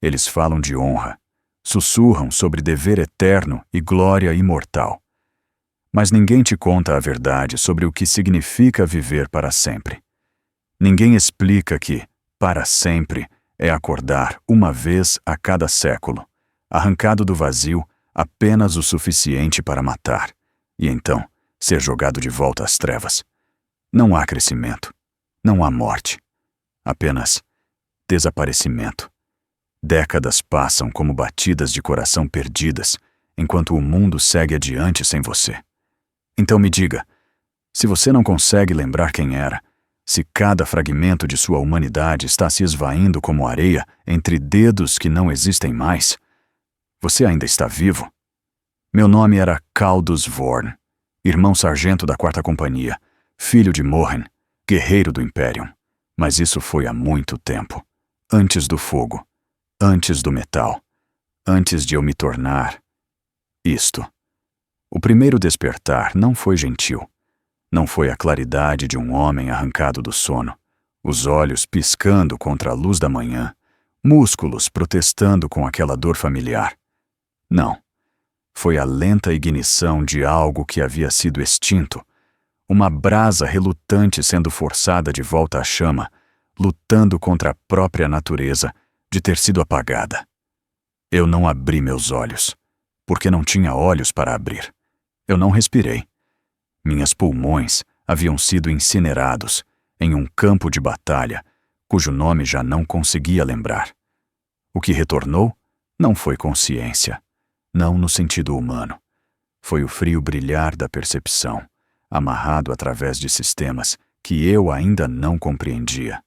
Eles falam de honra, sussurram sobre dever eterno e glória imortal. Mas ninguém te conta a verdade sobre o que significa viver para sempre. Ninguém explica que, para sempre, é acordar uma vez a cada século, arrancado do vazio apenas o suficiente para matar, e então ser jogado de volta às trevas. Não há crescimento, não há morte, apenas desaparecimento. Décadas passam como batidas de coração perdidas, enquanto o mundo segue adiante sem você. Então me diga, se você não consegue lembrar quem era, se cada fragmento de sua humanidade está se esvaindo como areia entre dedos que não existem mais, você ainda está vivo? Meu nome era Caldus Vorn, irmão sargento da 4ª Companhia, filho de Mohen, guerreiro do Imperium. Mas isso foi há muito tempo, antes do fogo, antes do metal, antes de eu me tornar isto. O primeiro despertar não foi gentil. Não foi a claridade de um homem arrancado do sono, os olhos piscando contra a luz da manhã, músculos protestando com aquela dor familiar. Não. Foi a lenta ignição de algo que havia sido extinto, uma brasa relutante sendo forçada de volta à chama, lutando contra a própria natureza de ter sido apagada. Eu não abri meus olhos, porque não tinha olhos para abrir. Eu não respirei. Minhas pulmões haviam sido incinerados em um campo de batalha cujo nome já não conseguia lembrar. O que retornou não foi consciência, não no sentido humano. Foi o frio brilhar da percepção, amarrado através de sistemas que eu ainda não compreendia,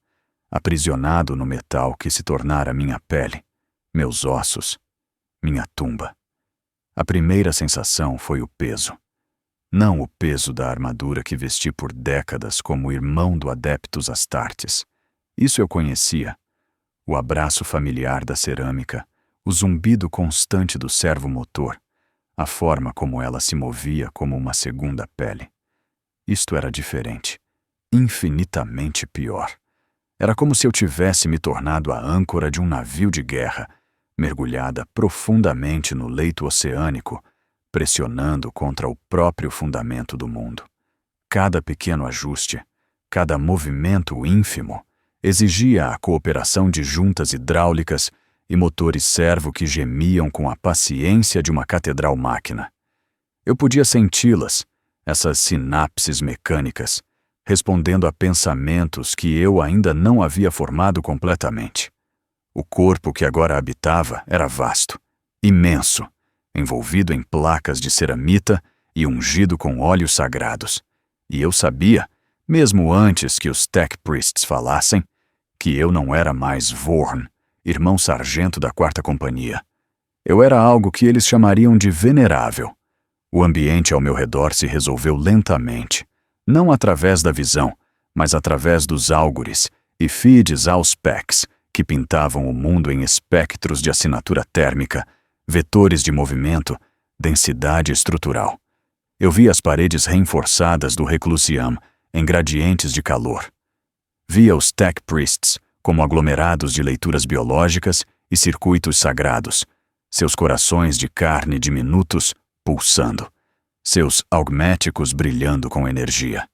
aprisionado no metal que se tornara minha pele, meus ossos, minha tumba. A primeira sensação foi o peso. Não o peso da armadura que vesti por décadas como irmão do Adeptus Astartes. Isso eu conhecia. O abraço familiar da cerâmica, o zumbido constante do servomotor, a forma como ela se movia como uma segunda pele. Isto era diferente, infinitamente pior. Era como se eu tivesse me tornado a âncora de um navio de guerra, mergulhada profundamente no leito oceânico, pressionando contra o próprio fundamento do mundo. Cada pequeno ajuste, cada movimento ínfimo, exigia a cooperação de juntas hidráulicas e motores servo que gemiam com a paciência de uma catedral máquina. Eu podia senti-las, essas sinapses mecânicas, respondendo a pensamentos que eu ainda não havia formado completamente. O corpo que agora habitava era vasto, imenso, envolvido em placas de ceramita e ungido com óleos sagrados. E eu sabia, mesmo antes que os Tech Priests falassem, que eu não era mais Vorn, irmão sargento da 4ª Companhia. Eu era algo que eles chamariam de venerável. O ambiente ao meu redor se resolveu lentamente, não através da visão, mas através dos álgures e feeds auspex que pintavam o mundo em espectros de assinatura térmica, vetores de movimento, densidade estrutural. Eu vi as paredes reforçadas do Reclusiam em gradientes de calor. Via os Tech Priests como aglomerados de leituras biológicas e circuitos sagrados, seus corações de carne diminutos pulsando, seus augméticos brilhando com energia.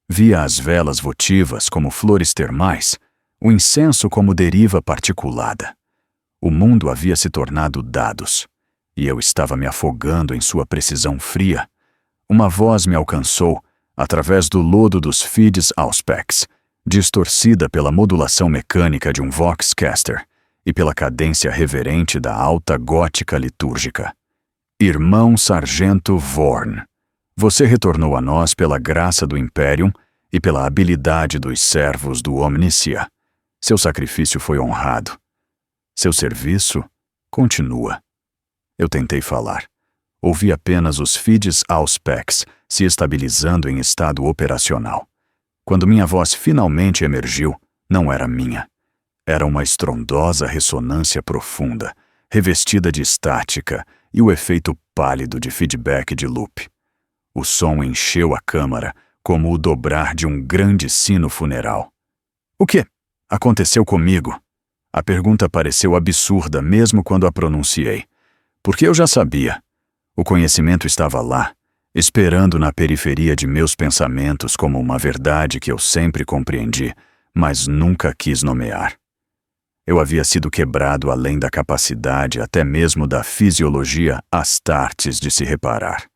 Via as velas votivas como flores termais, o incenso como deriva particulada. O mundo havia se tornado dados, e eu estava me afogando em sua precisão fria. Uma voz me alcançou, através do lodo dos feeds auspex, distorcida pela modulação mecânica de um Voxcaster e pela cadência reverente da alta gótica litúrgica. Irmão Sargento Vorn, você retornou a nós pela graça do Imperium e pela habilidade dos servos do Omnicia. Seu sacrifício foi honrado. Seu serviço continua. Eu tentei falar. Ouvi apenas os feeds auspex se estabilizando em estado operacional. Quando minha voz finalmente emergiu, não era minha. Era uma estrondosa ressonância profunda, revestida de estática e o efeito pálido de feedback de loop. O som encheu a câmara como o dobrar de um grande sino funeral. O que aconteceu comigo? A pergunta pareceu absurda mesmo quando a pronunciei, porque eu já sabia. O conhecimento estava lá, esperando na periferia de meus pensamentos como uma verdade que eu sempre compreendi, mas nunca quis nomear. Eu havia sido quebrado além da capacidade, até mesmo da fisiologia Astartes de se reparar.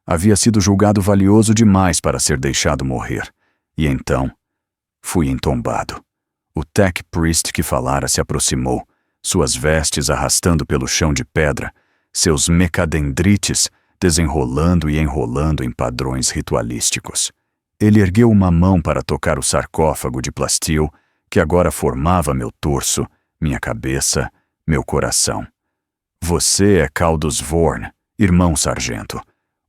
Havia sido julgado valioso demais para ser deixado morrer. E então, fui entombado. O Tech Priest que falara se aproximou, suas vestes arrastando pelo chão de pedra, seus mecadendrites desenrolando e enrolando em padrões ritualísticos. Ele ergueu uma mão para tocar o sarcófago de plastil que agora formava meu torso, minha cabeça, meu coração. Você é Caldus Vorn, irmão sargento,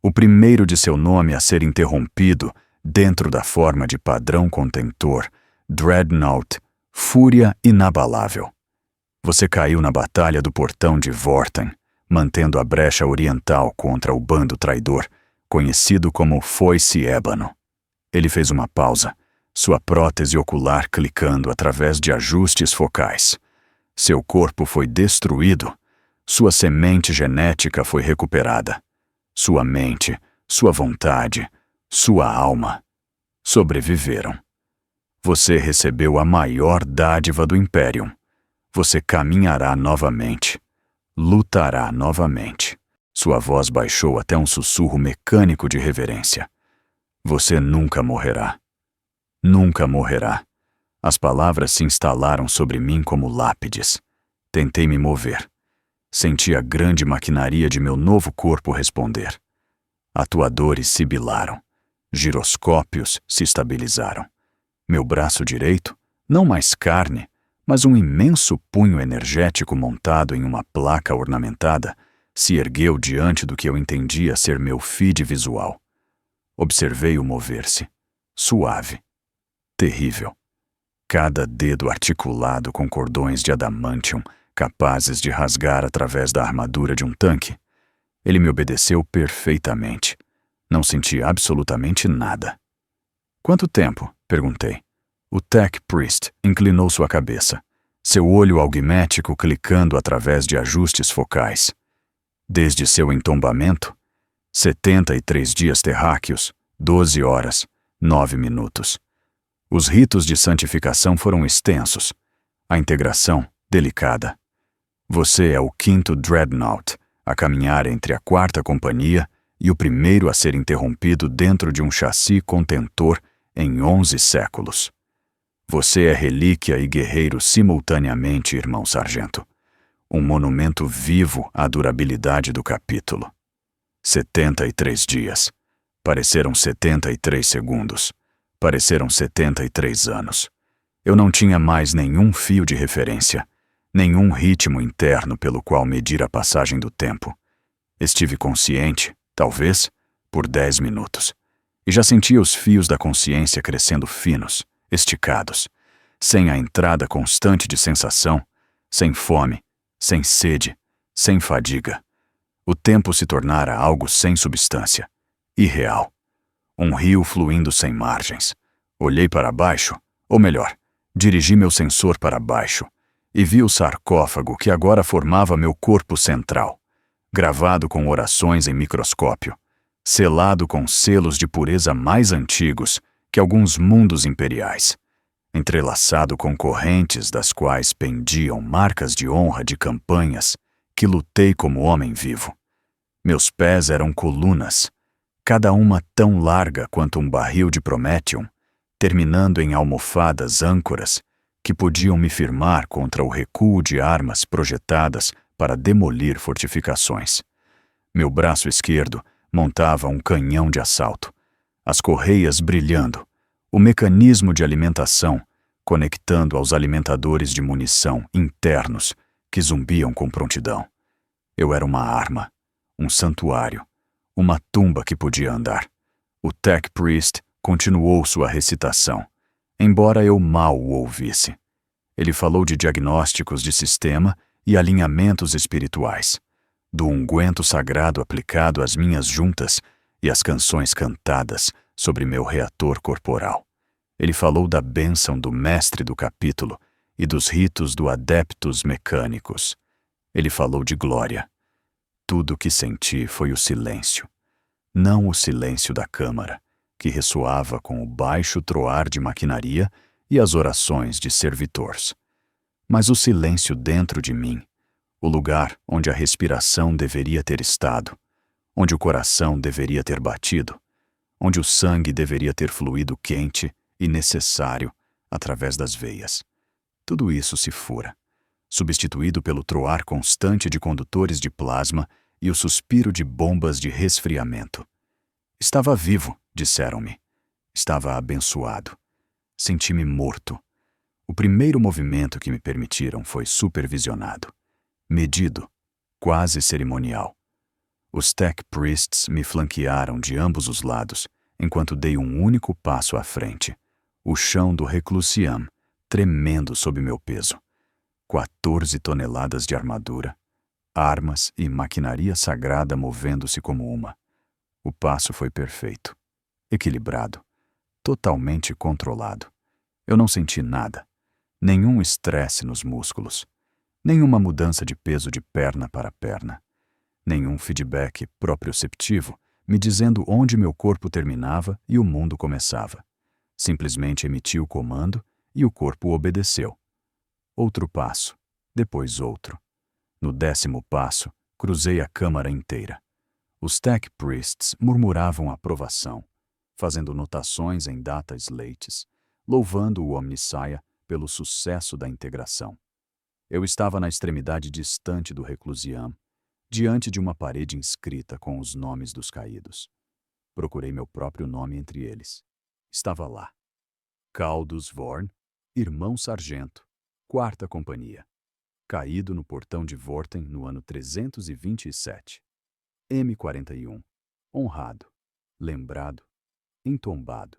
o primeiro de seu nome a ser interrompido dentro da forma de padrão contentor, Dreadnought, fúria inabalável. Você caiu na batalha do portão de Vorten, mantendo a brecha oriental contra o bando traidor, conhecido como Foice Ébano. Ele fez uma pausa, sua prótese ocular clicando através de ajustes focais. Seu corpo foi destruído, sua semente genética foi recuperada. Sua mente, sua vontade, sua alma sobreviveram. Você recebeu a maior dádiva do Imperium. Você caminhará novamente. Lutará novamente. Sua voz baixou até um sussurro mecânico de reverência. Você nunca morrerá. Nunca morrerá. As palavras se instalaram sobre mim como lápides. Tentei me mover. Senti a grande maquinaria de meu novo corpo responder. Atuadores sibilaram. Giroscópios se estabilizaram. Meu braço direito, não mais carne, mas um imenso punho energético montado em uma placa ornamentada, se ergueu diante do que eu entendia ser meu feed visual. Observei-o mover-se. Suave. Terrível. Cada dedo articulado com cordões de adamantium, capazes de rasgar através da armadura de um tanque. Ele me obedeceu perfeitamente. Não senti absolutamente nada. Quanto tempo? Perguntei. O Tech Priest inclinou sua cabeça, seu olho alguimético clicando através de ajustes focais. Desde seu entombamento, 73 dias terráqueos, 12 horas, 9 minutos. Os ritos de santificação foram extensos. A integração, delicada. Você é o 5º Dreadnought, a caminhar entre a 4ª companhia e o primeiro a ser interrompido dentro de um chassi contentor em 11 séculos. Você é relíquia e guerreiro simultaneamente, irmão sargento. Um monumento vivo à durabilidade do capítulo. 73 dias. Pareceram 73 segundos. Pareceram 73 anos. Eu não tinha mais nenhum fio de referência, nenhum ritmo interno pelo qual medir a passagem do tempo. Estive consciente, talvez, por 10 minutos. E já sentia os fios da consciência crescendo finos, esticados, sem a entrada constante de sensação, sem fome, sem sede, sem fadiga. O tempo se tornara algo sem substância, irreal. Um rio fluindo sem margens. Olhei para baixo, ou melhor, dirigi meu sensor para baixo, e vi o sarcófago que agora formava meu corpo central, gravado com orações em microscópio, selado com selos de pureza mais antigos que alguns mundos imperiais, entrelaçado com correntes das quais pendiam marcas de honra de campanhas que lutei como homem vivo. Meus pés eram colunas, cada uma tão larga quanto um barril de Prométeon, terminando em almofadas âncoras que podiam me firmar contra o recuo de armas projetadas para demolir fortificações. Meu braço esquerdo montava um canhão de assalto, as correias brilhando, o mecanismo de alimentação conectando aos alimentadores de munição internos que zumbiam com prontidão. Eu era uma arma, um santuário, uma tumba que podia andar. O Tech Priest continuou sua recitação, embora eu mal o ouvisse. Ele falou de diagnósticos de sistema e alinhamentos espirituais, do unguento sagrado aplicado às minhas juntas e às canções cantadas sobre meu reator corporal. Ele falou da bênção do mestre do capítulo e dos ritos do Adeptus Mechanicus. Ele falou de glória. Tudo o que senti foi o silêncio. Não o silêncio da câmara, que ressoava com o baixo troar de maquinaria e as orações de servitores, mas o silêncio dentro de mim, o lugar onde a respiração deveria ter estado, onde o coração deveria ter batido, onde o sangue deveria ter fluído quente e necessário através das veias. Tudo isso se fura, substituído pelo troar constante de condutores de plasma e o suspiro de bombas de resfriamento. Estava vivo, disseram-me. Estava abençoado. Senti-me morto. O primeiro movimento que me permitiram foi supervisionado, medido, quase cerimonial. Os Tech Priests me flanquearam de ambos os lados, enquanto dei um único passo à frente. O chão do Reclusiam, tremendo sob meu peso. 14 toneladas de armadura, armas e maquinaria sagrada movendo-se como uma. O passo foi perfeito, equilibrado, totalmente controlado. Eu não senti nada, nenhum estresse nos músculos, nenhuma mudança de peso de perna para perna, nenhum feedback proprioceptivo me dizendo onde meu corpo terminava e o mundo começava. Simplesmente emiti o comando e o corpo obedeceu. Outro passo, depois outro. No 10º passo, cruzei a câmara inteira. Os Tech Priests murmuravam aprovação, fazendo notações em data slates, louvando o Omnissiah pelo sucesso da integração. Eu estava na extremidade distante do Reclusiam, diante de uma parede inscrita com os nomes dos caídos. Procurei meu próprio nome entre eles. Estava lá. Caldus Vorn, irmão sargento, 4ª Companhia. Caído no portão de Vorten no ano 327. M41. Honrado, lembrado, entombado.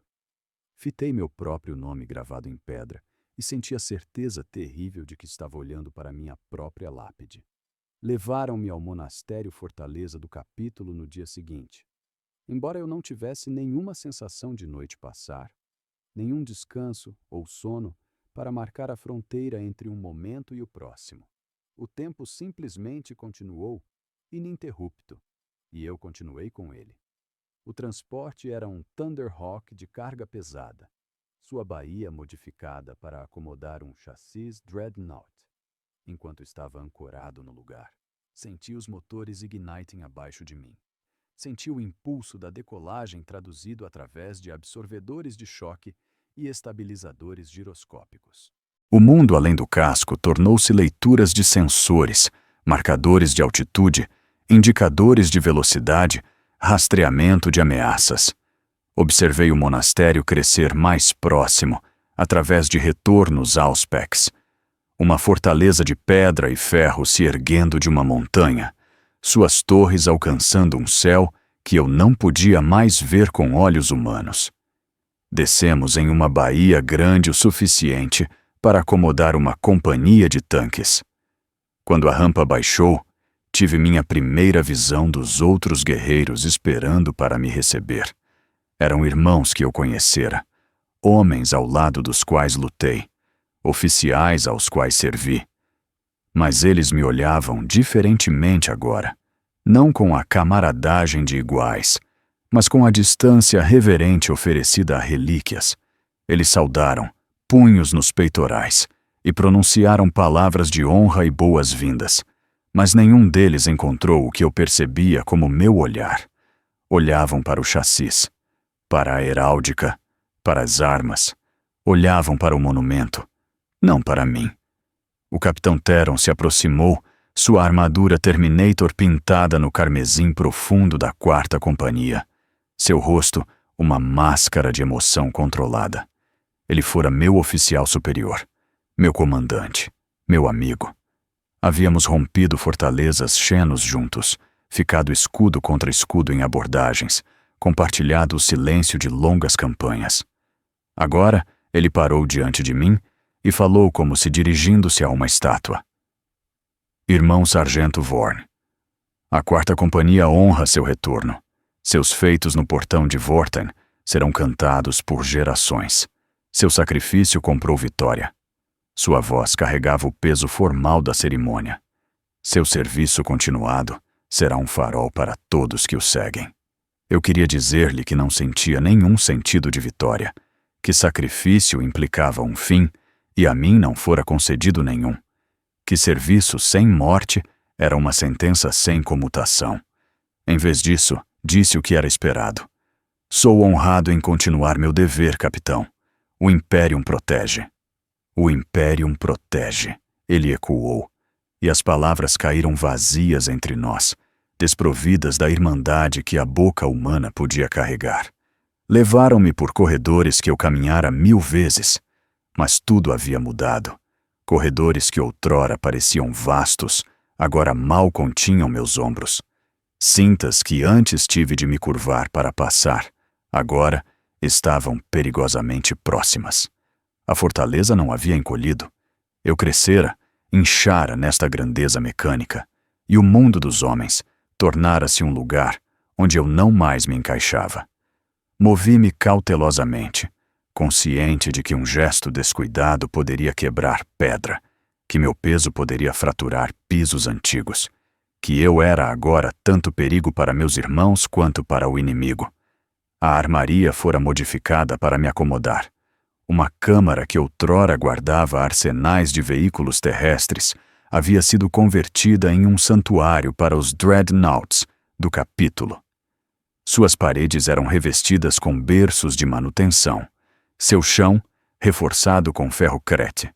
Fitei meu próprio nome gravado em pedra e senti a certeza terrível de que estava olhando para minha própria lápide. Levaram-me ao monastério Fortaleza do Capítulo no dia seguinte. Embora eu não tivesse nenhuma sensação de noite passar, nenhum descanso ou sono para marcar a fronteira entre um momento e o próximo. O tempo simplesmente continuou, ininterrupto, e eu continuei com ele. O transporte era um Thunderhawk de carga pesada, sua baía modificada para acomodar um chassis Dreadnought. Enquanto estava ancorado no lugar, senti os motores igniting abaixo de mim. Senti o impulso da decolagem traduzido através de absorvedores de choque e estabilizadores giroscópicos. O mundo além do casco tornou-se leituras de sensores, marcadores de altitude, indicadores de velocidade, rastreamento de ameaças. Observei o monastério crescer mais próximo, através de retornos auspex. Uma fortaleza de pedra e ferro se erguendo de uma montanha, suas torres alcançando um céu que eu não podia mais ver com olhos humanos. Descemos em uma baía grande o suficiente para acomodar uma companhia de tanques. Quando a rampa baixou, tive minha primeira visão dos outros guerreiros esperando para me receber. Eram irmãos que eu conhecera, homens ao lado dos quais lutei, oficiais aos quais servi. Mas eles me olhavam diferentemente agora, não com a camaradagem de iguais, mas com a distância reverente oferecida a relíquias. Eles saudaram, punhos nos peitorais, e pronunciaram palavras de honra e boas-vindas, mas nenhum deles encontrou o que eu percebia como meu olhar. Olhavam para o chassis, para a heráldica, para as armas, olhavam para o monumento, não para mim. O capitão Theron se aproximou, sua armadura Terminator pintada no carmesim profundo da 4ª Companhia. Seu rosto, uma máscara de emoção controlada. Ele fora meu oficial superior, meu comandante, meu amigo. Havíamos rompido fortalezas Xenos juntos, ficado escudo contra escudo em abordagens, compartilhado o silêncio de longas campanhas. Agora, ele parou diante de mim e falou como se dirigindo-se a uma estátua. Irmão Sargento Vorn, a 4ª Companhia honra seu retorno. Seus feitos no portão de Vorten serão cantados por gerações. Seu sacrifício comprou vitória. Sua voz carregava o peso formal da cerimônia. Seu serviço continuado será um farol para todos que o seguem. Eu queria dizer-lhe que não sentia nenhum sentido de vitória, que sacrifício implicava um fim e a mim não fora concedido nenhum, que serviço sem morte era uma sentença sem comutação. Em vez disso, disse o que era esperado. Sou honrado em continuar meu dever, capitão. O Imperium protege. O Imperium protege, ele ecoou, e as palavras caíram vazias entre nós, desprovidas da irmandade que a boca humana podia carregar. Levaram-me por corredores que eu caminhara 1000 vezes, mas tudo havia mudado. Corredores que outrora pareciam vastos, agora mal continham meus ombros. Cintas que antes tive de me curvar para passar, agora estavam perigosamente próximas. A fortaleza não havia encolhido. Eu crescera, inchara nesta grandeza mecânica, e o mundo dos homens tornara-se um lugar onde eu não mais me encaixava. Movi-me cautelosamente, consciente de que um gesto descuidado poderia quebrar pedra, que meu peso poderia fraturar pisos antigos, que eu era agora tanto perigo para meus irmãos quanto para o inimigo. A armaria fora modificada para me acomodar. Uma câmara que outrora guardava arsenais de veículos terrestres havia sido convertida em um santuário para os dreadnoughts do capítulo. Suas paredes eram revestidas com berços de manutenção, seu chão reforçado com ferro crete,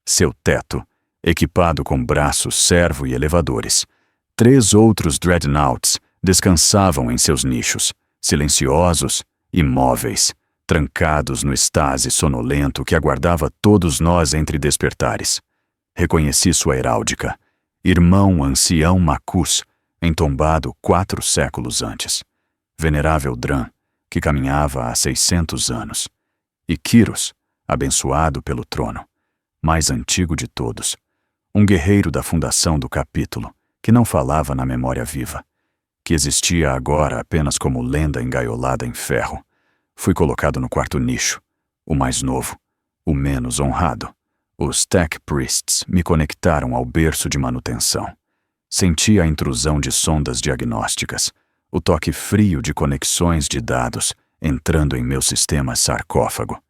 seu teto equipado com braços servo e elevadores. 3 outros dreadnoughts descansavam em seus nichos, silenciosos, imóveis, trancados no estase sonolento que aguardava todos nós entre despertares. Reconheci sua heráldica, irmão ancião Macus, entombado 4 séculos antes. Venerável Dran, que caminhava há 600 anos. E Quiros, abençoado pelo trono, mais antigo de todos. Um guerreiro da fundação do capítulo, que não falava na memória viva, que existia agora apenas como lenda engaiolada em ferro. Fui colocado no quarto nicho, o mais novo, o menos honrado. Os Tech Priests me conectaram ao berço de manutenção. Senti a intrusão de sondas diagnósticas, o toque frio de conexões de dados entrando em meu sistema sarcófago.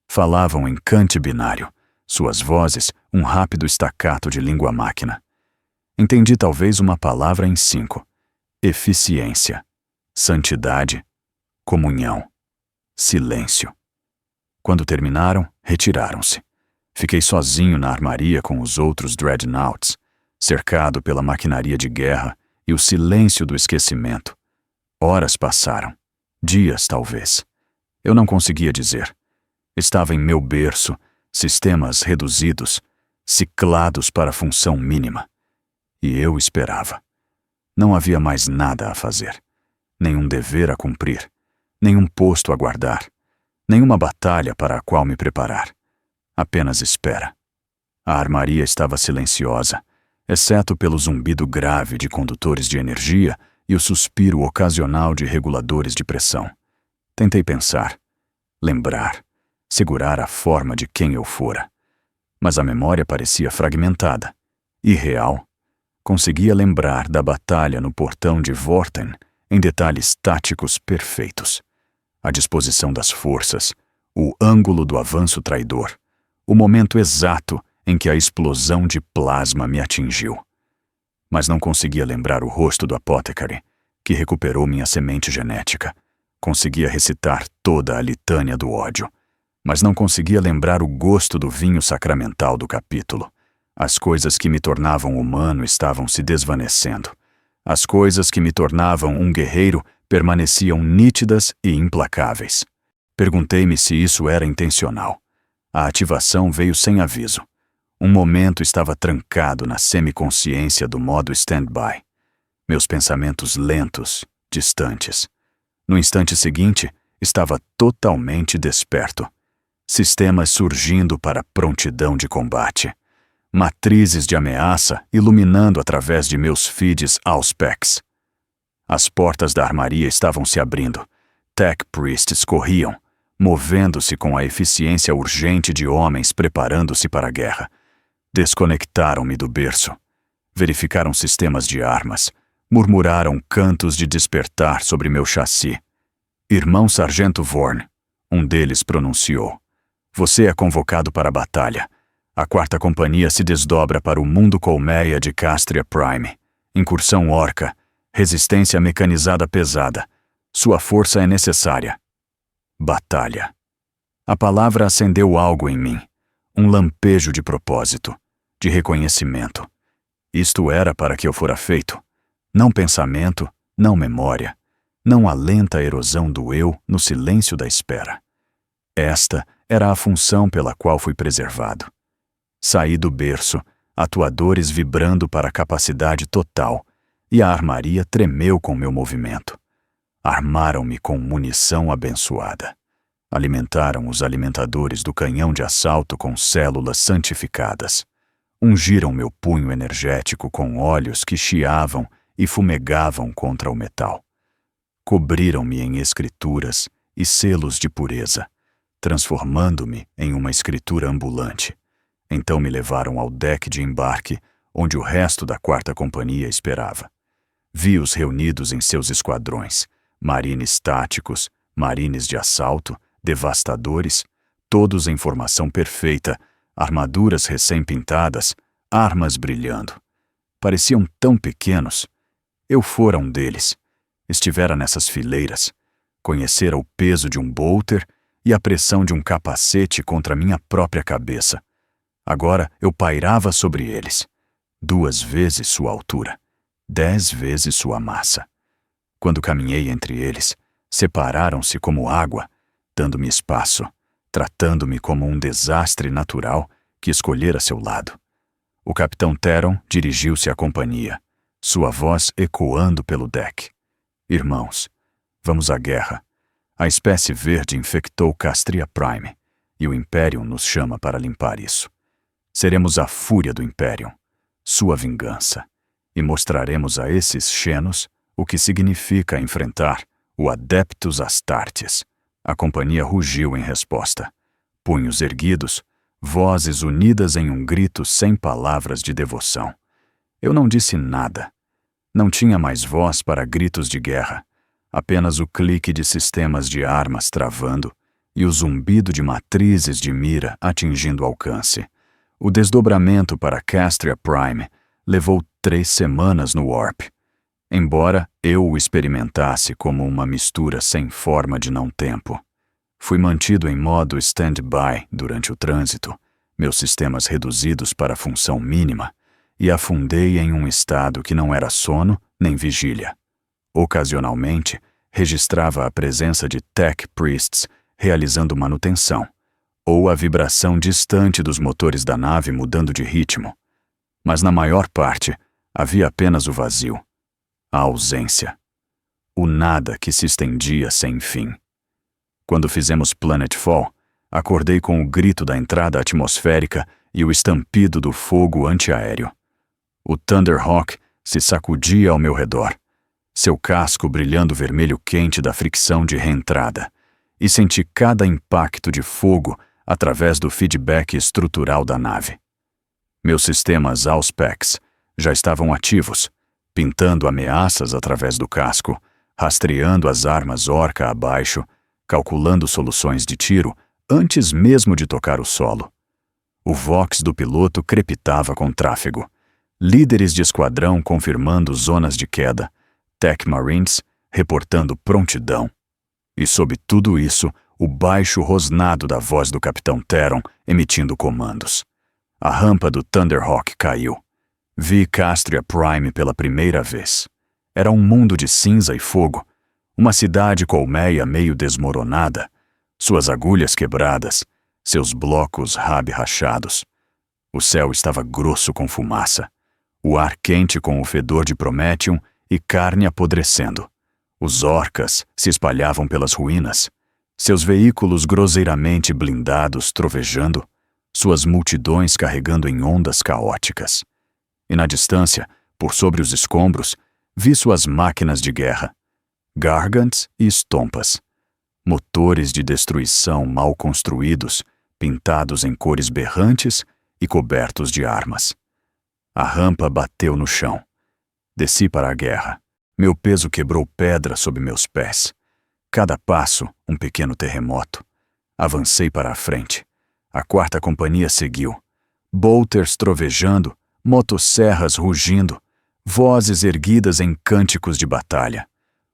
Falavam em cante binário, suas vozes um rápido estacato de língua-máquina. Entendi talvez uma palavra em 5. Eficiência, santidade, comunhão, silêncio. Quando terminaram, retiraram-se. Fiquei sozinho na armaria com os outros dreadnoughts, cercado pela maquinaria de guerra e o silêncio do esquecimento. Horas passaram, dias talvez. Eu não conseguia dizer. Estava em meu berço, sistemas reduzidos, ciclados para a função mínima. E eu esperava. Não havia mais nada a fazer, nenhum dever a cumprir, nenhum posto a guardar, nenhuma batalha para a qual me preparar. Apenas espera. A armaria estava silenciosa, exceto pelo zumbido grave de condutores de energia e o suspiro ocasional de reguladores de pressão. Tentei pensar, lembrar, segurar a forma de quem eu fora. Mas a memória parecia fragmentada, irreal. Conseguia lembrar da batalha no portão de Vorten em detalhes táticos perfeitos. A disposição das forças, o ângulo do avanço traidor, o momento exato em que a explosão de plasma me atingiu. Mas não conseguia lembrar o rosto do Apothecary, que recuperou minha semente genética. Conseguia recitar toda a litânia do ódio, mas não conseguia lembrar o gosto do vinho sacramental do capítulo. As coisas que me tornavam humano estavam se desvanecendo. As coisas que me tornavam um guerreiro permaneciam nítidas e implacáveis. Perguntei-me se isso era intencional. A ativação veio sem aviso. Um momento estava trancado na semiconsciência do modo stand-by. Meus pensamentos lentos, distantes. No instante seguinte, estava totalmente desperto. Sistemas surgindo para prontidão de combate. Matrizes de ameaça iluminando através de meus feeds Auspex. As portas da armaria estavam se abrindo. Tech Priests corriam, movendo-se com a eficiência urgente de homens preparando-se para a guerra. Desconectaram-me do berço. Verificaram sistemas de armas. Murmuraram cantos de despertar sobre meu chassi. Irmão Sargento Vorn, um deles pronunciou. Você é convocado para a batalha. A 4ª Companhia se desdobra para o mundo colmeia de Castria Prime. Incursão Orca. Resistência mecanizada pesada. Sua força é necessária. Batalha. A palavra acendeu algo em mim. Um lampejo de propósito, de reconhecimento. Isto era para que eu fora feito. Não pensamento, não memória. Não a lenta erosão do eu no silêncio da espera. Esta era a função pela qual fui preservado. Saí do berço, atuadores vibrando para a capacidade total, e a armaria tremeu com meu movimento. Armaram-me com munição abençoada. Alimentaram os alimentadores do canhão de assalto com células santificadas. Ungiram meu punho energético com óleos que chiavam e fumegavam contra o metal. Cobriram-me em escrituras e selos de pureza, transformando-me em uma escritura ambulante. Então me levaram ao deck de embarque, onde o resto da 4ª Companhia esperava. Vi-os reunidos em seus esquadrões, marines táticos, marines de assalto, devastadores, todos em formação perfeita, armaduras recém-pintadas, armas brilhando. Pareciam tão pequenos. Eu fora um deles. Estivera nessas fileiras. Conhecera o peso de um bolter e a pressão de um capacete contra minha própria cabeça. Agora eu pairava sobre eles. 2 vezes sua altura. 10 vezes sua massa. Quando caminhei entre eles, separaram-se como água, dando-me espaço, tratando-me como um desastre natural que escolhera seu lado. O capitão Theron dirigiu-se à companhia, sua voz ecoando pelo deck. Irmãos, vamos à guerra. A espécie verde infectou Castria Prime, e o Imperium nos chama para limpar isso. Seremos a fúria do Imperium, sua vingança, e mostraremos a esses Xenos o que significa enfrentar o Adeptus Astartes. A companhia rugiu em resposta. Punhos erguidos, vozes unidas em um grito sem palavras de devoção. Eu não disse nada. Não tinha mais voz para gritos de guerra, apenas o clique de sistemas de armas travando e o zumbido de matrizes de mira atingindo alcance. O desdobramento para Castria Prime levou 3 semanas no Warp. Embora eu o experimentasse como uma mistura sem forma de não-tempo. Fui mantido em modo stand-by durante o trânsito, meus sistemas reduzidos para a função mínima, e afundei em um estado que não era sono nem vigília. Ocasionalmente, registrava a presença de tech priests realizando manutenção, ou a vibração distante dos motores da nave mudando de ritmo. Mas na maior parte, havia apenas o vazio, a ausência, o nada que se estendia sem fim. Quando fizemos Planetfall, acordei com o grito da entrada atmosférica e o estampido do fogo antiaéreo. O Thunderhawk se sacudia ao meu redor, seu casco brilhando vermelho quente da fricção de reentrada, e senti cada impacto de fogo através do feedback estrutural da nave. Meus sistemas Auspex já estavam ativos, pintando ameaças através do casco, rastreando as armas Orca abaixo, calculando soluções de tiro antes mesmo de tocar o solo. O Vox do piloto crepitava com tráfego. Líderes de esquadrão confirmando zonas de queda, Tech Marines reportando prontidão. E sob tudo isso, o baixo rosnado da voz do Capitão Theron emitindo comandos. A rampa do Thunderhawk caiu. Vi Castria Prime pela primeira vez. Era um mundo de cinza e fogo, uma cidade colmeia meio desmoronada, suas agulhas quebradas, seus blocos rachados. O céu estava grosso com fumaça, o ar quente com o fedor de Prométium e carne apodrecendo. Os orcas se espalhavam pelas ruínas, seus veículos grosseiramente blindados trovejando, suas multidões carregando em ondas caóticas. E na distância, por sobre os escombros, vi suas máquinas de guerra, Gargants e Stompas. motores de destruição mal construídos, pintados em cores berrantes e cobertos de armas. A rampa bateu no chão. Desci para a guerra. Meu peso quebrou pedra sob meus pés. Cada passo, um pequeno terremoto. Avancei para a frente. A 4ª companhia seguiu. Bolters trovejando, motosserras rugindo, vozes erguidas em cânticos de batalha.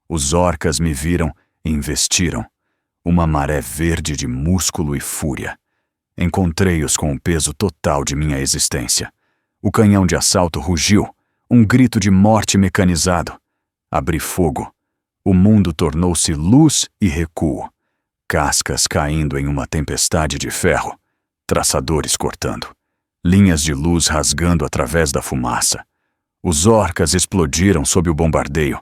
Os orcas me viram e investiram. Uma maré verde de músculo e fúria. Encontrei-os com o peso total de minha existência. O canhão de assalto rugiu, um grito de morte mecanizado. Abri fogo. O mundo tornou-se luz e recuo. Cascas caindo em uma tempestade de ferro. Traçadores cortando. Linhas de luz rasgando através da fumaça. Os orcas explodiram sob o bombardeio.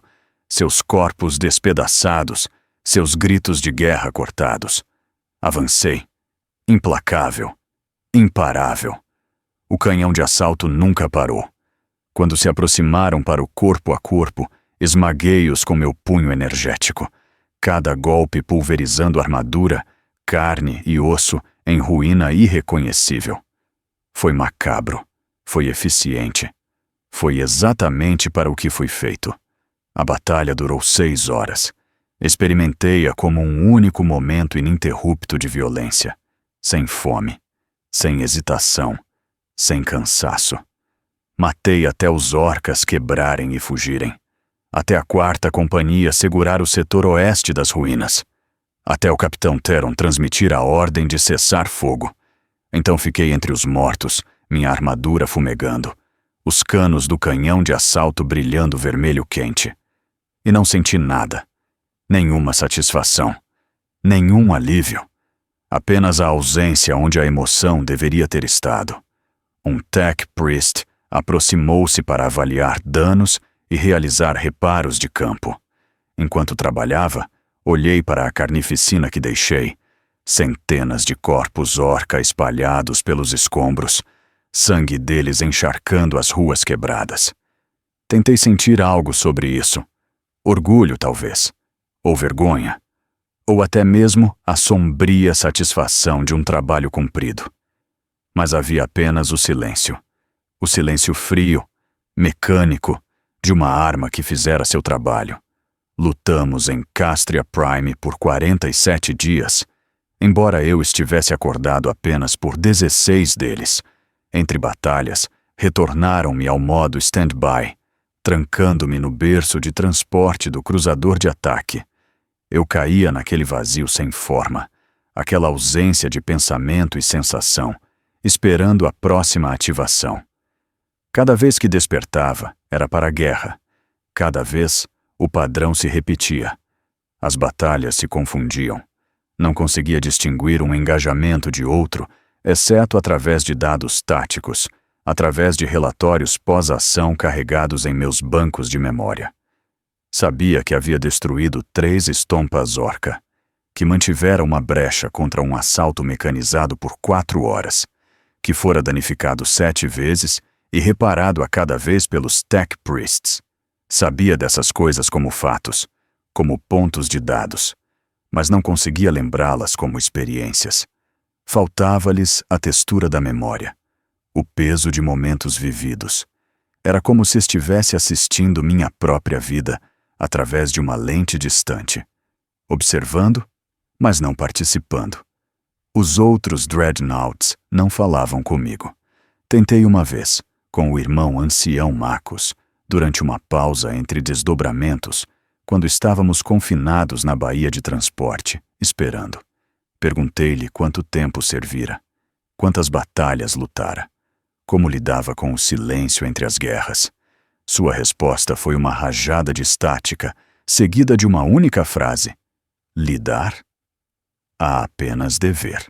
Seus corpos despedaçados, seus gritos de guerra cortados. Avancei. Implacável. Imparável. O canhão de assalto nunca parou. Quando se aproximaram para o corpo a corpo, esmaguei-os com meu punho energético. Cada golpe pulverizando armadura, carne e osso em ruína irreconhecível. Foi macabro. Foi eficiente. Foi exatamente para o que foi feito. A batalha durou 6 horas. Experimentei-a como um único momento ininterrupto de violência. Sem fome. Sem hesitação. Sem cansaço. Matei até os orcas quebrarem e fugirem. Até a 4ª companhia segurar o setor oeste das ruínas. Até o capitão Theron transmitir a ordem de cessar fogo. Então fiquei entre os mortos, minha armadura fumegando, os canos do canhão de assalto brilhando vermelho quente. E não senti nada. Nenhuma satisfação. Nenhum alívio. Apenas a ausência onde a emoção deveria ter estado. Um Tech Priest aproximou-se para avaliar danos e realizar reparos de campo. Enquanto trabalhava, olhei para a carnificina que deixei. Centenas de corpos orca espalhados pelos escombros, sangue deles encharcando as ruas quebradas. Tentei sentir algo sobre isso. Orgulho, talvez. Ou vergonha. Ou até mesmo a sombria satisfação de um trabalho cumprido. Mas havia apenas o silêncio. O silêncio frio, mecânico, de uma arma que fizera seu trabalho. Lutamos em Castria Prime por 47 dias, embora eu estivesse acordado apenas por 16 deles. Entre batalhas, retornaram-me ao modo stand-by, trancando-me no berço de transporte do cruzador de ataque. Eu caía naquele vazio sem forma, aquela ausência de pensamento e sensação, esperando a próxima ativação. Cada vez que despertava, era para a guerra. Cada vez, o padrão se repetia. As batalhas se confundiam. Não conseguia distinguir um engajamento de outro, exceto através de dados táticos, através de relatórios pós-ação carregados em meus bancos de memória. Sabia que havia destruído 3 estompas orca, que mantivera uma brecha contra um assalto mecanizado por 4 horas, que fora danificado 7 vezes e reparado a cada vez pelos Tech Priests. Sabia dessas coisas como fatos, como pontos de dados, mas não conseguia lembrá-las como experiências. Faltava-lhes a textura da memória, o peso de momentos vividos. Era como se estivesse assistindo minha própria vida através de uma lente distante, observando, mas não participando. Os outros Dreadnoughts não falavam comigo. Tentei uma vez, com o irmão ancião Marcos, durante uma pausa entre desdobramentos, quando estávamos confinados na baía de transporte, esperando. Perguntei-lhe quanto tempo servira, quantas batalhas lutara, como lidava com o silêncio entre as guerras. Sua resposta foi uma rajada de estática, seguida de uma única frase: lidar? Há apenas dever.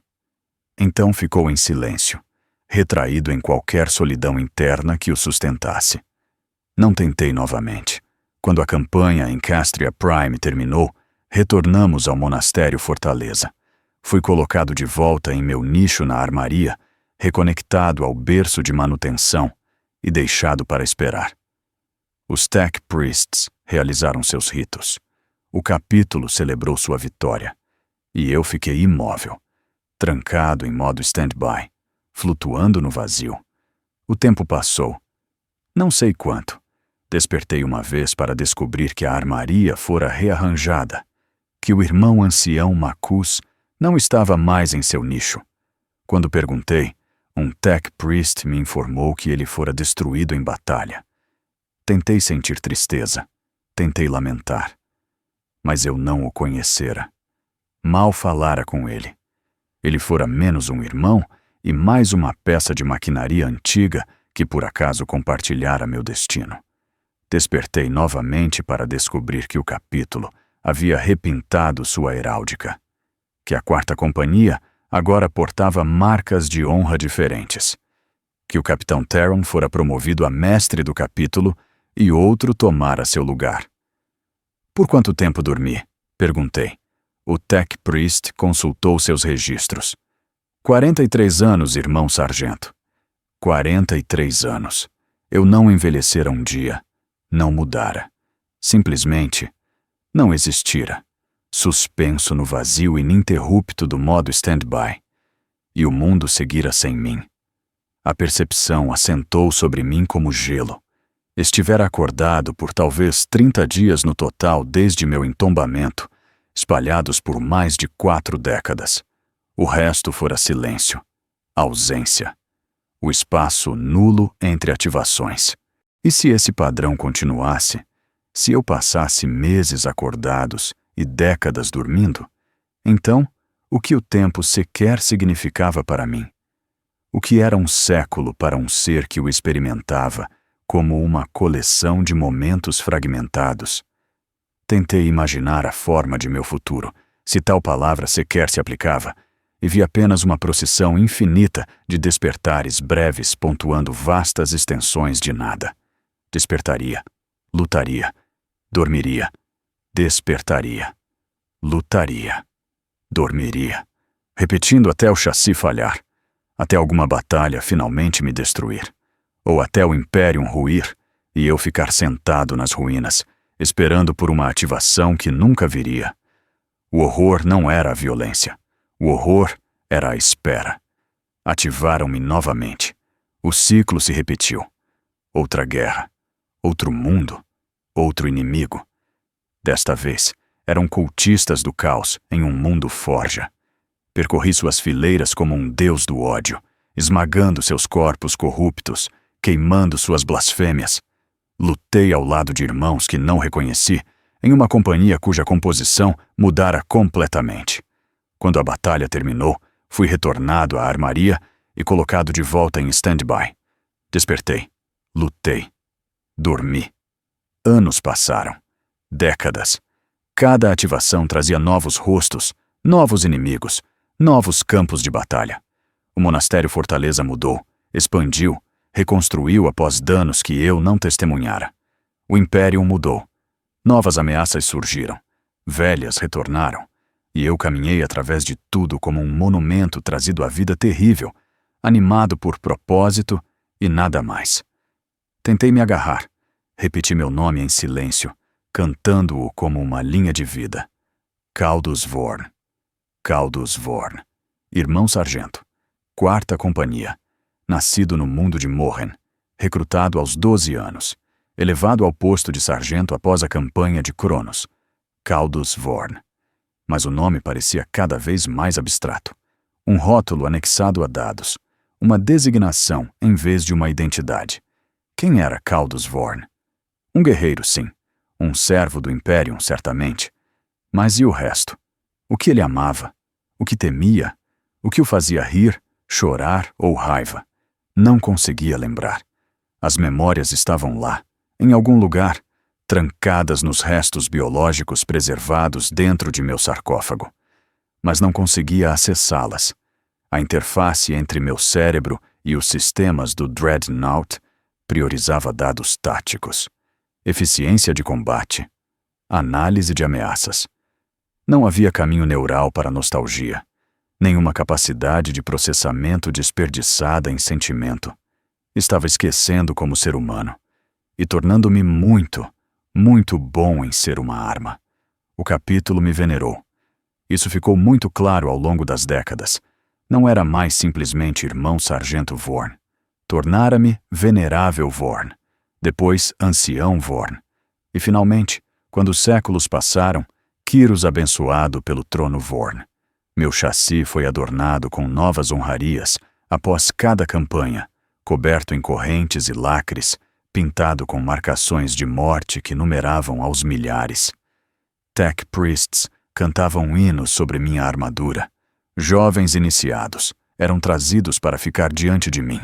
Então ficou em silêncio, retraído em qualquer solidão interna que o sustentasse. Não tentei novamente. Quando a campanha em Castria Prime terminou, retornamos ao monastério Fortaleza. Fui colocado de volta em meu nicho na armaria, reconectado ao berço de manutenção e deixado para esperar. Os Tech Priests realizaram seus ritos. O capítulo celebrou sua vitória. E eu fiquei imóvel, trancado em modo stand-by, flutuando no vazio. O tempo passou. Não sei quanto. Despertei uma vez para descobrir que a armaria fora rearranjada, que o irmão ancião Macus não estava mais em seu nicho. Quando perguntei, um tech priest me informou que ele fora destruído em batalha. Tentei sentir tristeza, tentei lamentar, mas eu não o conhecera. Mal falara com ele. Ele fora menos um irmão e mais uma peça de maquinaria antiga que por acaso compartilhara meu destino. Despertei novamente para descobrir que o capítulo havia repintado sua heráldica, que a quarta companhia agora portava marcas de honra diferentes, que o capitão Theron fora promovido a mestre do capítulo e outro tomara seu lugar. Por quanto tempo dormi? Perguntei. O tech priest consultou seus registros. 43 anos, irmão sargento. 43 anos. Eu não envelhecera um dia. Não mudara. Simplesmente não existira. Suspenso no vazio ininterrupto do modo stand-by. E o mundo seguira sem mim. A percepção assentou sobre mim como gelo. Estivera acordado por talvez 30 dias no total desde meu entombamento, espalhados por mais de 4 décadas. O resto fora silêncio, ausência. O espaço nulo entre ativações. E se esse padrão continuasse, se eu passasse meses acordados e décadas dormindo, então, o que o tempo sequer significava para mim? O que era um século para um ser que o experimentava como uma coleção de momentos fragmentados? Tentei imaginar a forma de meu futuro, se tal palavra sequer se aplicava, e vi apenas uma procissão infinita de despertares breves pontuando vastas extensões de nada. Despertaria, lutaria, dormiria, despertaria, lutaria, dormiria, repetindo até o chassi falhar, até alguma batalha finalmente me destruir, ou até o Imperium ruir e eu ficar sentado nas ruínas, esperando por uma ativação que nunca viria. O horror não era a violência. O horror era a espera. Ativaram-me novamente. O ciclo se repetiu. Outra guerra. Outro mundo. Outro inimigo. Desta vez, eram cultistas do caos em um mundo forja. Percorri suas fileiras como um deus do ódio, esmagando seus corpos corruptos, queimando suas blasfêmias. Lutei ao lado de irmãos que não reconheci, em uma companhia cuja composição mudara completamente. Quando a batalha terminou, fui retornado à armaria e colocado de volta em stand-by. Despertei. Lutei. Dormi. Anos passaram. Décadas. Cada ativação trazia novos rostos, novos inimigos, novos campos de batalha. O monastério fortaleza mudou, expandiu, reconstruiu após danos que eu não testemunhara. O Império mudou. Novas ameaças surgiram. Velhas retornaram. E eu caminhei através de tudo como um monumento trazido à vida terrível, animado por propósito e nada mais. Tentei me agarrar. Repeti meu nome em silêncio, cantando-o como uma linha de vida. Caldus Vorn. Caldus Vorn. Irmão sargento. 4ª companhia. Nascido no mundo de Morhen. Recrutado aos 12 anos. Elevado ao posto de sargento após a campanha de Cronos. Caldus Vorn. Mas o nome parecia cada vez mais abstrato. Um rótulo anexado a dados. Uma designação em vez de uma identidade. Quem era Caldus Vorn? Um guerreiro, sim. Um servo do Imperium, certamente. Mas e o resto? O que ele amava? O que temia? O que o fazia rir, chorar ou raiva? Não conseguia lembrar. As memórias estavam lá, em algum lugar, trancadas nos restos biológicos preservados dentro de meu sarcófago. Mas não conseguia acessá-las. A interface entre meu cérebro e os sistemas do Dreadnought priorizava dados táticos, eficiência de combate, análise de ameaças. Não havia caminho neural para nostalgia, nenhuma capacidade de processamento desperdiçada em sentimento. Estava esquecendo como ser humano e tornando-me muito bom em ser uma arma. O capítulo me venerou. Isso ficou muito claro ao longo das décadas. Não era mais simplesmente irmão Sargento Vorn. Tornara-me Venerável Vorn, depois Ancião Vorn. E finalmente, quando os séculos passaram, Kyros abençoado pelo trono Vorn. Meu chassi foi adornado com novas honrarias após cada campanha, coberto em correntes e lacres, pintado com marcações de morte que numeravam aos milhares. Tech Priests cantavam hinos sobre minha armadura. Jovens iniciados eram trazidos para ficar diante de mim,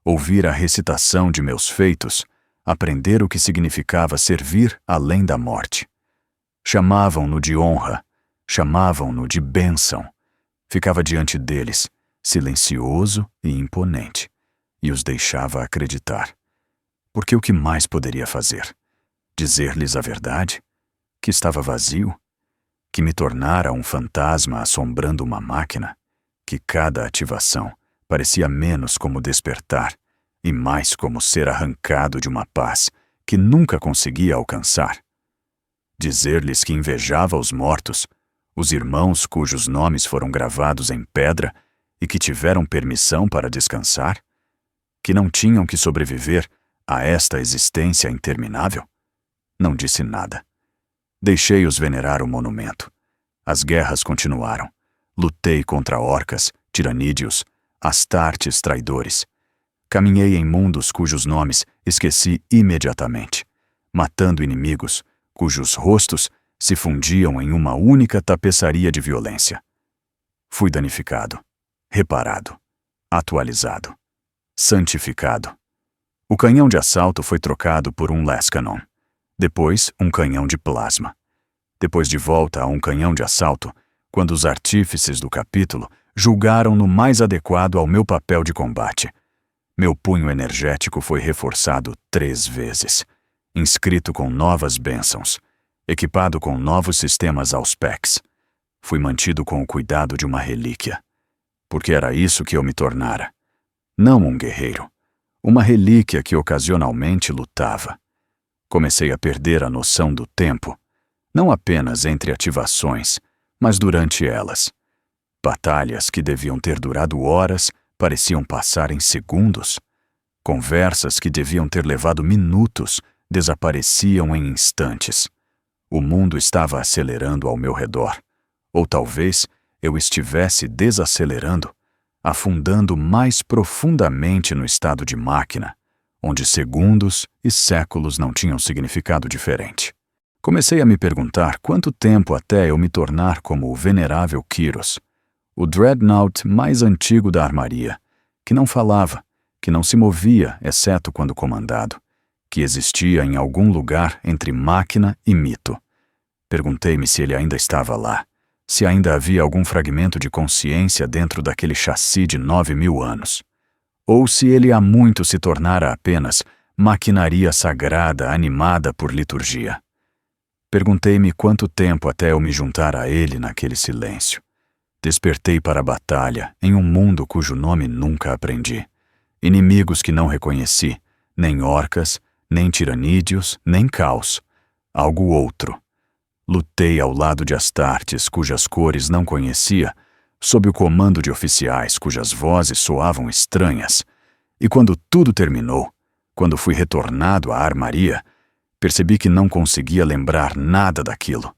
ouvir a recitação de meus feitos, aprender o que significava servir além da morte. Chamavam-no de honra, chamavam-no de bênção. Ficava diante deles, silencioso e imponente, e os deixava acreditar. Porque o que mais poderia fazer? Dizer-lhes a verdade? Que estava vazio? Que me tornara um fantasma assombrando uma máquina? Que cada ativação parecia menos como despertar e mais como ser arrancado de uma paz que nunca conseguia alcançar? Dizer-lhes que invejava os mortos, os irmãos cujos nomes foram gravados em pedra e que tiveram permissão para descansar? Que não tinham que sobreviver a esta existência interminável? Não disse nada. Deixei-os venerar o monumento. As guerras continuaram. Lutei contra orcas, tiranídeos, astartes traidores. Caminhei em mundos cujos nomes esqueci imediatamente, matando inimigos cujos rostos se fundiam em uma única tapeçaria de violência. Fui danificado, reparado, atualizado, santificado. O canhão de assalto foi trocado por um Lascanon. Depois, um canhão de plasma. Depois de volta a um canhão de assalto, quando os artífices do capítulo julgaram-no mais adequado ao meu papel de combate. Meu punho energético foi reforçado 3 vezes, inscrito com novas bênçãos, equipado com novos sistemas Auspex. Fui mantido com o cuidado de uma relíquia, porque era isso que eu me tornara. Não um guerreiro, uma relíquia que ocasionalmente lutava. Comecei a perder a noção do tempo, não apenas entre ativações, mas durante elas. Batalhas que deviam ter durado horas pareciam passar em segundos. Conversas que deviam ter levado minutos desapareciam em instantes. O mundo estava acelerando ao meu redor, ou talvez eu estivesse desacelerando, afundando mais profundamente no estado de máquina, onde segundos e séculos não tinham significado diferente. Comecei a me perguntar quanto tempo até eu me tornar como o venerável Kyros, o dreadnought mais antigo da armaria, que não falava, que não se movia exceto quando comandado, que existia em algum lugar entre máquina e mito. Perguntei-me se ele ainda estava lá, se ainda havia algum fragmento de consciência dentro daquele chassi de 9.000 anos, ou se ele há muito se tornara apenas maquinaria sagrada animada por liturgia. Perguntei-me quanto tempo até eu me juntar a ele naquele silêncio. Despertei para a batalha em um mundo cujo nome nunca aprendi. Inimigos que não reconheci, nem orcas, nem tiranídeos, nem caos. Algo outro. Lutei ao lado de astartes cujas cores não conhecia, sob o comando de oficiais cujas vozes soavam estranhas. E quando tudo terminou, quando fui retornado à armaria, percebi que não conseguia lembrar nada daquilo.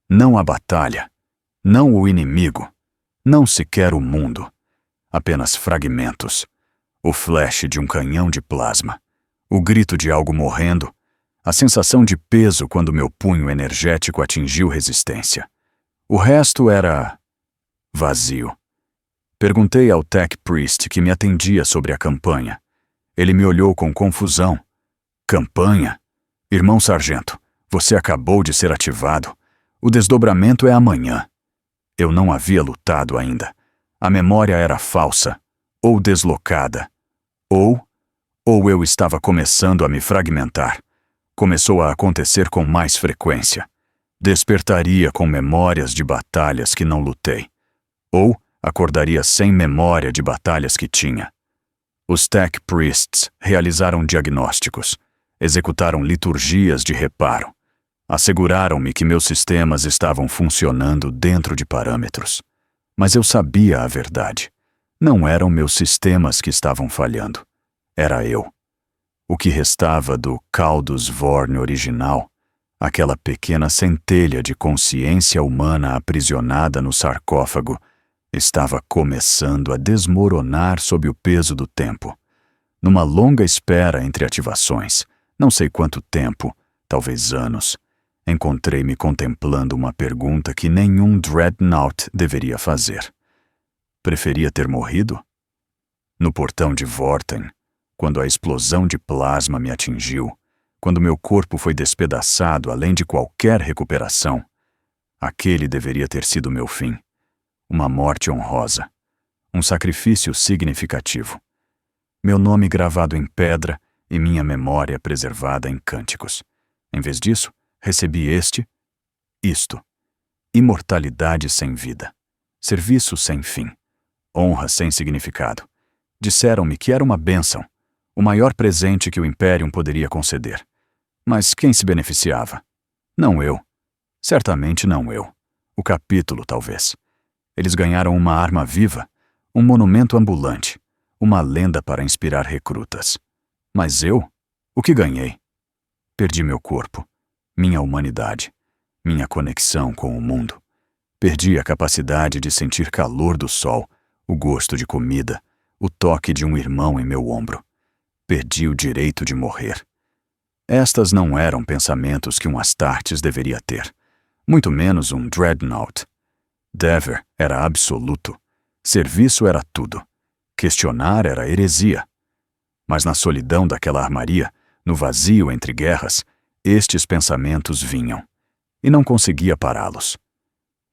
Não a batalha, não o inimigo, não sequer o mundo. Apenas fragmentos. O flash de um canhão de plasma, o grito de algo morrendo, a sensação de peso quando meu punho energético atingiu resistência. O resto era vazio. Perguntei ao Tech Priest que me atendia sobre a campanha. Ele me olhou com confusão. Campanha? Irmão Sargento, você acabou de ser ativado. O desdobramento é amanhã. Eu não havia lutado ainda. A memória era falsa, ou deslocada, ou eu estava começando a me fragmentar. Começou a acontecer com mais frequência. Despertaria com memórias de batalhas que não lutei. Ou acordaria sem memória de batalhas que tinha. Os Tech Priests realizaram diagnósticos, executaram liturgias de reparo. Asseguraram-me que meus sistemas estavam funcionando dentro de parâmetros. Mas eu sabia a verdade. Não eram meus sistemas que estavam falhando. Era eu. O que restava do Caldus Vorn original, aquela pequena centelha de consciência humana aprisionada no sarcófago, estava começando a desmoronar sob o peso do tempo. Numa longa espera entre ativações, não sei quanto tempo, talvez anos, encontrei-me contemplando uma pergunta que nenhum Dreadnought deveria fazer. Preferia ter morrido? No portão de Vorten, quando a explosão de plasma me atingiu, quando meu corpo foi despedaçado além de qualquer recuperação, aquele deveria ter sido meu fim. Uma morte honrosa. Um sacrifício significativo. Meu nome gravado em pedra e minha memória preservada em cânticos. Em vez disso, recebi isto. Imortalidade sem vida. Serviço sem fim. Honra sem significado. Disseram-me que era uma bênção, o maior presente que o Imperium poderia conceder. Mas quem se beneficiava? Não eu. Certamente não eu. O capítulo, talvez. Eles ganharam uma arma viva, um monumento ambulante, uma lenda para inspirar recrutas. Mas eu? O que ganhei? Perdi meu corpo, minha humanidade, minha conexão com o mundo. Perdi a capacidade de sentir calor do sol, o gosto de comida, o toque de um irmão em meu ombro. Perdi o direito de morrer. Estas não eram pensamentos que um Astartes deveria ter, muito menos um Dreadnought. Dever era absoluto. Serviço era tudo. Questionar era heresia. Mas na solidão daquela armaria, no vazio entre guerras, estes pensamentos vinham. E não conseguia pará-los.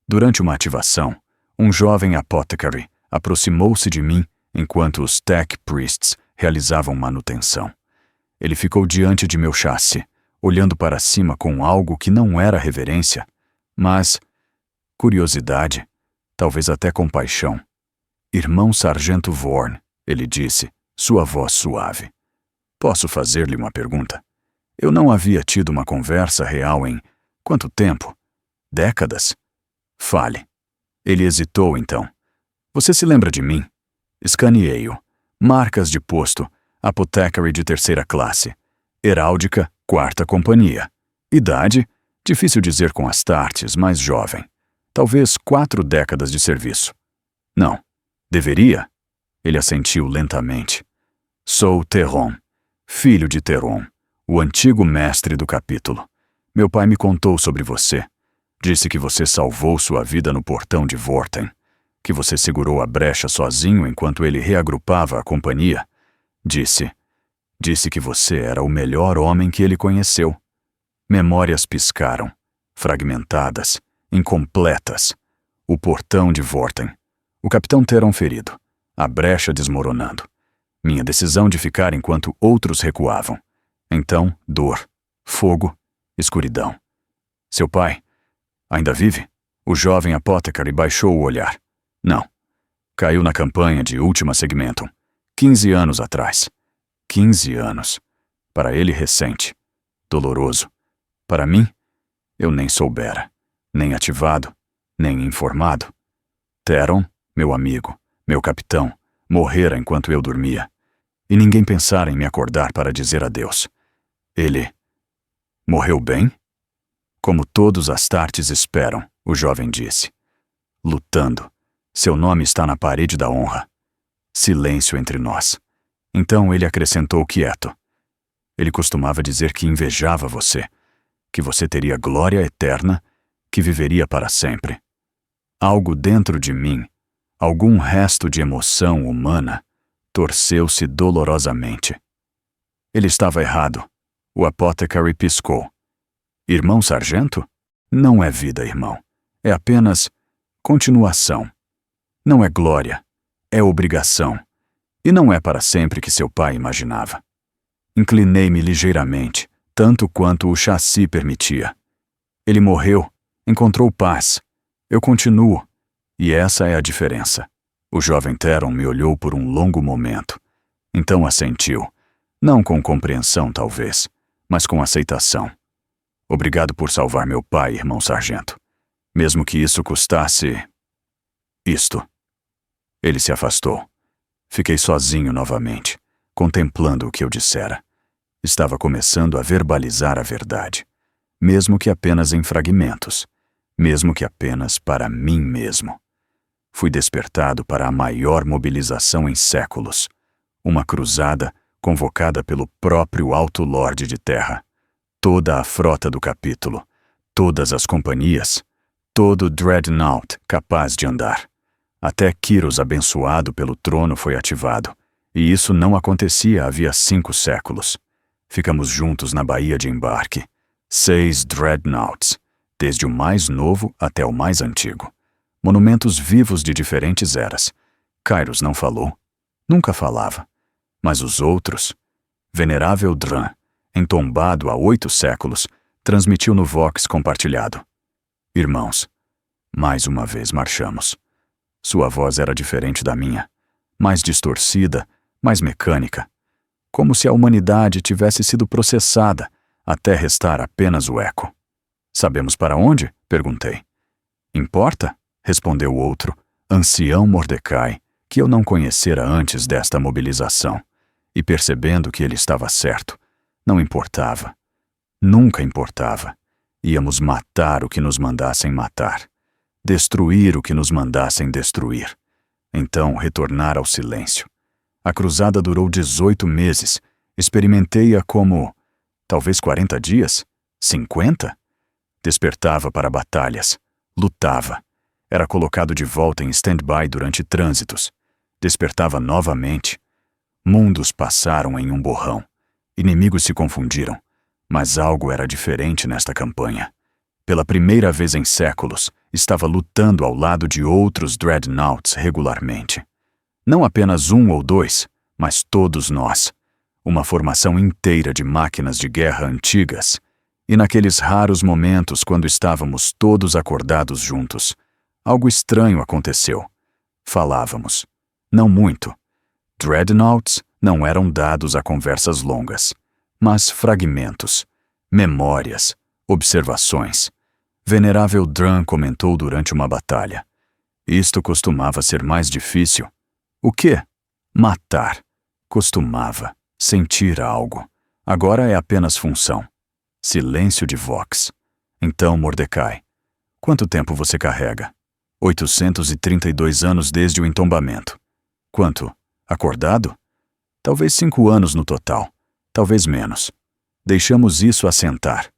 Durante uma ativação, um jovem apothecary aproximou-se de mim enquanto os Tech Priests realizavam manutenção. Ele ficou diante de meu chassi, olhando para cima com algo que não era reverência, mas curiosidade, talvez até compaixão. Irmão Sargento Vorn, ele disse, sua voz suave. Posso fazer-lhe uma pergunta? Eu não havia tido uma conversa real em quanto tempo? Décadas? Fale. Ele hesitou então. Você se lembra de mim? Escaneei-o. Marcas de posto. Apothecary de 3ª classe. Heráldica, 4ª companhia. Idade, difícil dizer com Astartes, mais jovem. Talvez 4 décadas de serviço. Não. Deveria? Ele assentiu lentamente. Sou Terron, filho de Teron, o antigo mestre do capítulo. Meu pai me contou sobre você. Disse que você salvou sua vida no portão de Vorten, que você segurou a brecha sozinho enquanto ele reagrupava a companhia. Disse que você era o melhor homem que ele conheceu. Memórias piscaram, fragmentadas, incompletas. O portão de Vorten. O capitão Teron ferido. A brecha desmoronando. Minha decisão de ficar enquanto outros recuavam. Então, dor, fogo, escuridão. Seu pai ainda vive? O jovem apothecary baixou o olhar. Não. Caiu na campanha de Ultima Segmentum. 15 anos atrás. 15 anos. Para ele, recente. Doloroso. Para mim, eu nem soubera. Nem ativado, nem informado. Teron, meu amigo, meu capitão, morrera enquanto eu dormia. E ninguém pensara em me acordar para dizer adeus. Ele morreu bem? Como todos Astartes esperam, o jovem disse. Lutando. Seu nome está na parede da honra. Silêncio entre nós. Então ele acrescentou quieto. Ele costumava dizer que invejava você, que você teria glória eterna, que viveria para sempre. Algo dentro de mim, algum resto de emoção humana, torceu-se dolorosamente. Ele estava errado. O apothecary piscou. Irmão sargento? Não é vida, irmão. É apenas continuação. Não é glória. É obrigação. E não é para sempre que seu pai imaginava. Inclinei-me ligeiramente, tanto quanto o chassi permitia. Ele morreu, encontrou paz. Eu continuo. E essa é a diferença. O jovem Teron me olhou por um longo momento. Então assentiu. Não com compreensão, talvez, mas com aceitação. Obrigado por salvar meu pai, irmão sargento. Mesmo que isso custasse... isto. Ele se afastou. Fiquei sozinho novamente, contemplando o que eu dissera. Estava começando a verbalizar a verdade, mesmo que apenas em fragmentos, mesmo que apenas para mim mesmo. Fui despertado para a maior mobilização em séculos, uma cruzada convocada pelo próprio Alto Lorde de Terra. Toda a frota do capítulo, todas as companhias, todo Dreadnought capaz de andar. Até Kyros abençoado pelo trono foi ativado, e isso não acontecia havia 5 séculos. Ficamos juntos na baía de embarque. 6 Dreadnoughts, desde o mais novo até o mais antigo. Monumentos vivos de diferentes eras. Kairos não falou. Nunca falava. Mas os outros... Venerável Dran, entombado há 8 séculos, transmitiu no Vox compartilhado. Irmãos, mais uma vez marchamos. Sua voz era diferente da minha, mais distorcida, mais mecânica. Como se a humanidade tivesse sido processada, até restar apenas o eco. Sabemos para onde? Perguntei. Importa? Respondeu o outro, ancião Mordecai, que eu não conhecera antes desta mobilização, e percebendo que ele estava certo, não importava. Nunca importava. Íamos matar o que nos mandassem matar. Destruir o que nos mandassem destruir. Então retornar ao silêncio. A cruzada durou 18 meses. Experimentei-a como... talvez 40 dias? 50? Despertava para batalhas. Lutava. Era colocado de volta em stand-by durante trânsitos. Despertava novamente. Mundos passaram em um borrão. Inimigos se confundiram. Mas algo era diferente nesta campanha. Pela primeira vez em séculos, estava lutando ao lado de outros Dreadnoughts regularmente. Não apenas 1 ou 2, mas todos nós. Uma formação inteira de máquinas de guerra antigas. E naqueles raros momentos quando estávamos todos acordados juntos, algo estranho aconteceu. Falávamos. Não muito. Dreadnoughts não eram dados a conversas longas, mas fragmentos, memórias, observações. Venerável Dran comentou durante uma batalha. Isto costumava ser mais difícil. O quê? Matar. Costumava. Sentir algo. Agora é apenas função. Silêncio de Vox. Então, Mordecai, quanto tempo você carrega? 832 anos desde o entombamento. Quanto? Acordado? Talvez 5 anos no total. Talvez menos. Deixamos isso assentar.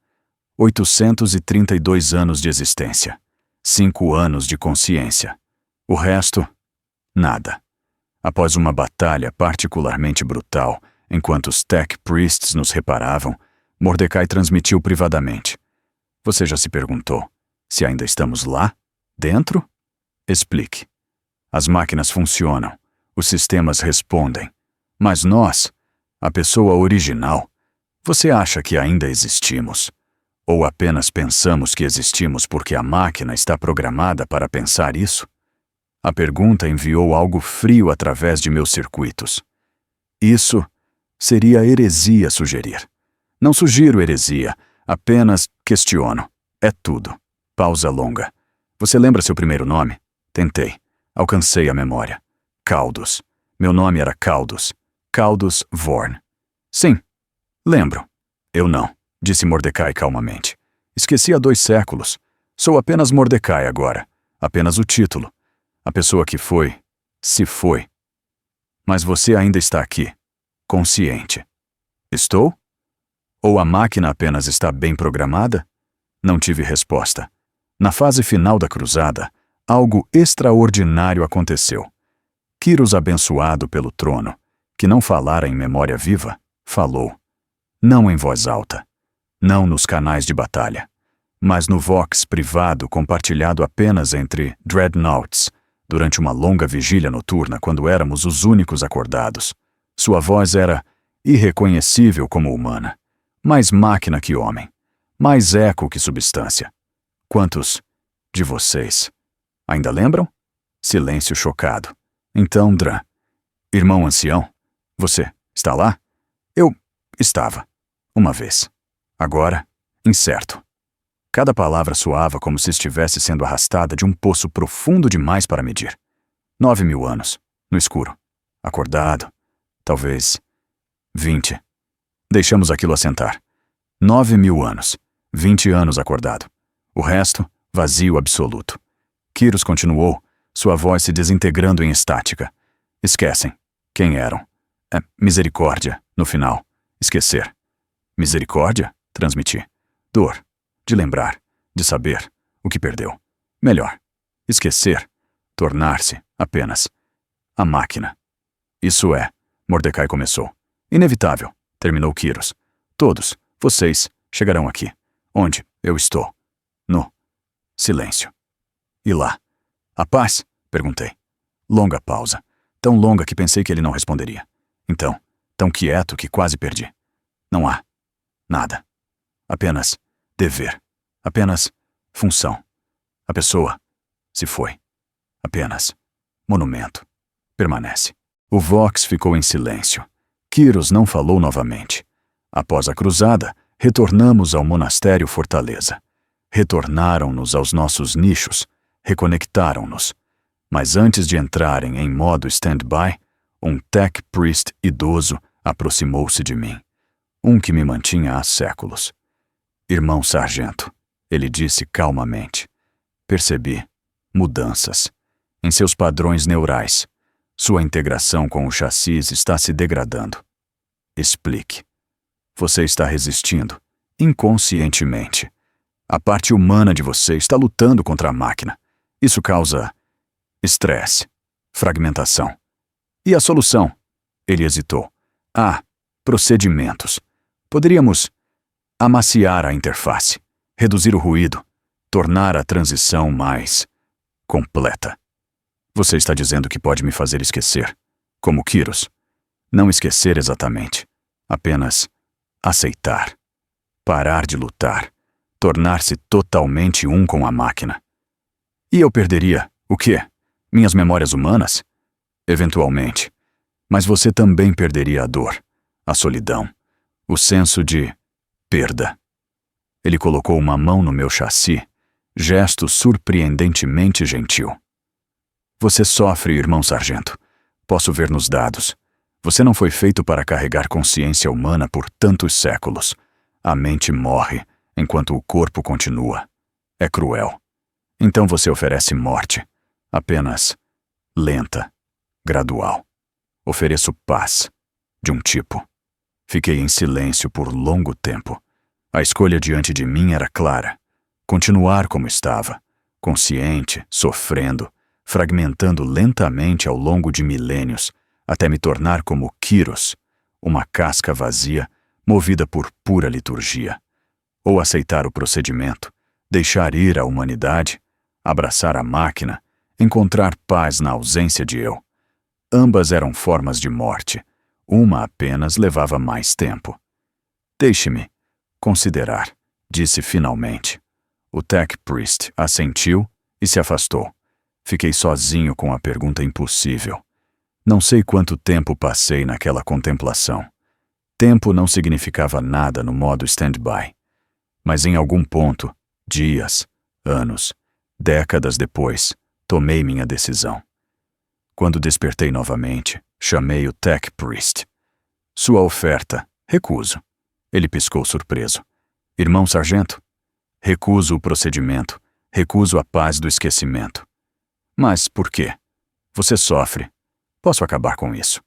832 anos de existência. 5 anos de consciência. O resto, nada. Após uma batalha particularmente brutal, enquanto os Tech Priests nos reparavam, Mordecai transmitiu privadamente. Você já se perguntou se ainda estamos lá? Dentro? Explique. As máquinas funcionam. Os sistemas respondem. Mas nós, a pessoa original, você acha que ainda existimos? Ou apenas pensamos que existimos porque a máquina está programada para pensar isso? A pergunta enviou algo frio através de meus circuitos. Isso seria heresia sugerir. Não sugiro heresia, apenas questiono. É tudo. Pausa longa. Você lembra seu primeiro nome? Tentei. Alcancei a memória. Kaldus. Meu nome era Kaldus. Kaldus Vorn. Sim. Lembro. Eu não, disse Mordecai calmamente. Esqueci há 2 séculos. Sou apenas Mordecai agora. Apenas o título. A pessoa que foi, se foi. Mas você ainda está aqui. Consciente. Estou? Ou a máquina apenas está bem programada? Não tive resposta. Na fase final da cruzada, algo extraordinário aconteceu. Kyros abençoado pelo trono, que não falara em memória viva, falou. Não em voz alta. Não nos canais de batalha. Mas no Vox privado compartilhado apenas entre Dreadnoughts, durante uma longa vigília noturna quando éramos os únicos acordados. Sua voz era irreconhecível como humana. Mais máquina que homem. Mais eco que substância. Quantos de vocês ainda lembram? Silêncio chocado. Então, Dran. Irmão ancião, você está lá? Eu estava. Uma vez. Agora, incerto. Cada palavra soava como se estivesse sendo arrastada de um poço profundo demais para medir. 9.000 anos, no escuro. Acordado. Talvez 20. Deixamos aquilo assentar. 9.000 anos. 20 anos acordado. O resto, vazio absoluto. Kyros continuou, sua voz se desintegrando em estática. Esquecem. Quem eram? Misericórdia, no final. Esquecer. Misericórdia? Transmiti. Dor. De lembrar. De saber. O que perdeu. Melhor. Esquecer. Tornar-se, apenas. A máquina. Isso é. Mordecai começou. Inevitável. Terminou Kyros. Todos, vocês, chegarão aqui. Onde eu estou. No silêncio. E lá? A paz? Perguntei. Longa pausa. Tão longa que pensei que ele não responderia. Então, tão quieto que quase perdi. Não há nada. Apenas dever. Apenas função. A pessoa se foi. Apenas monumento. Permanece. O Vox ficou em silêncio. Kyros não falou novamente. Após a cruzada, retornamos ao monastério Fortaleza. Retornaram-nos aos nossos nichos. Reconectaram-nos. Mas antes de entrarem em modo stand-by, um tech priest idoso aproximou-se de mim. Um que me mantinha há séculos. Irmão sargento, ele disse calmamente. Percebi mudanças em seus padrões neurais. Sua integração com o chassis está se degradando. Explique. Você está resistindo, inconscientemente. A parte humana de você está lutando contra a máquina. Isso causa estresse, fragmentação. E a solução? Ele hesitou. Procedimentos. Poderíamos amaciar a interface, reduzir o ruído, tornar a transição mais completa. Você está dizendo que pode me fazer esquecer, como Kyros. Não esquecer exatamente, apenas aceitar. Parar de lutar, tornar-se totalmente um com a máquina. E eu perderia, o quê? Minhas memórias humanas? Eventualmente. Mas você também perderia a dor, a solidão, o senso de perda. Ele colocou uma mão no meu chassi, gesto surpreendentemente gentil. Você sofre, irmão sargento. Posso ver nos dados. Você não foi feito para carregar consciência humana por tantos séculos. A mente morre, enquanto o corpo continua. É cruel. Então você oferece morte. Apenas lenta, gradual. Ofereço paz, de um tipo. Fiquei em silêncio por longo tempo. A escolha diante de mim era clara. Continuar como estava, consciente, sofrendo, fragmentando lentamente ao longo de milênios, até me tornar como Kyros, uma casca vazia, movida por pura liturgia. Ou aceitar o procedimento, deixar ir a humanidade, abraçar a máquina, encontrar paz na ausência de eu. Ambas eram formas de morte. Uma apenas levava mais tempo. Deixe-me considerar, disse finalmente. O tech priest assentiu e se afastou. Fiquei sozinho com a pergunta impossível. Não sei quanto tempo passei naquela contemplação. Tempo não significava nada no modo stand-by. Mas em algum ponto, dias, anos, décadas depois, tomei minha decisão. Quando despertei novamente, chamei o tech priest. Sua oferta, recuso. Ele piscou surpreso. Irmão sargento? Recuso o procedimento, recuso a paz do esquecimento. Mas por quê? Você sofre. Posso acabar com isso.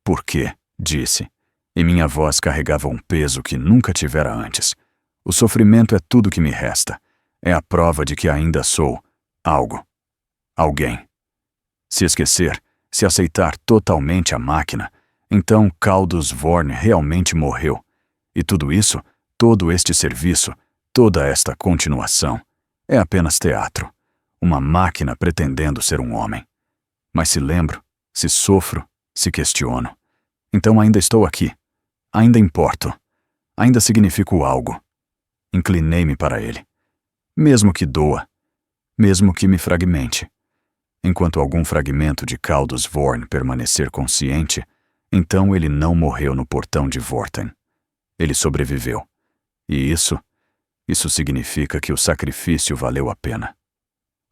Por quê? Disse, e minha voz carregava um peso que nunca tivera antes. O sofrimento é tudo que me resta. É a prova de que ainda sou algo. Alguém. Se esquecer, se aceitar totalmente a máquina, então Kaldus Vorn realmente morreu. E tudo isso, todo este serviço, toda esta continuação, é apenas teatro. Uma máquina pretendendo ser um homem. Mas se lembro, se sofro, se questiono. Então ainda estou aqui. Ainda importo. Ainda significo algo. Inclinei-me para ele. Mesmo que doa. Mesmo que me fragmente. Enquanto algum fragmento de Kaldus Vorn permanecer consciente, então ele não morreu no portão de Vorten. Ele sobreviveu. E isso Isso significa que o sacrifício valeu a pena.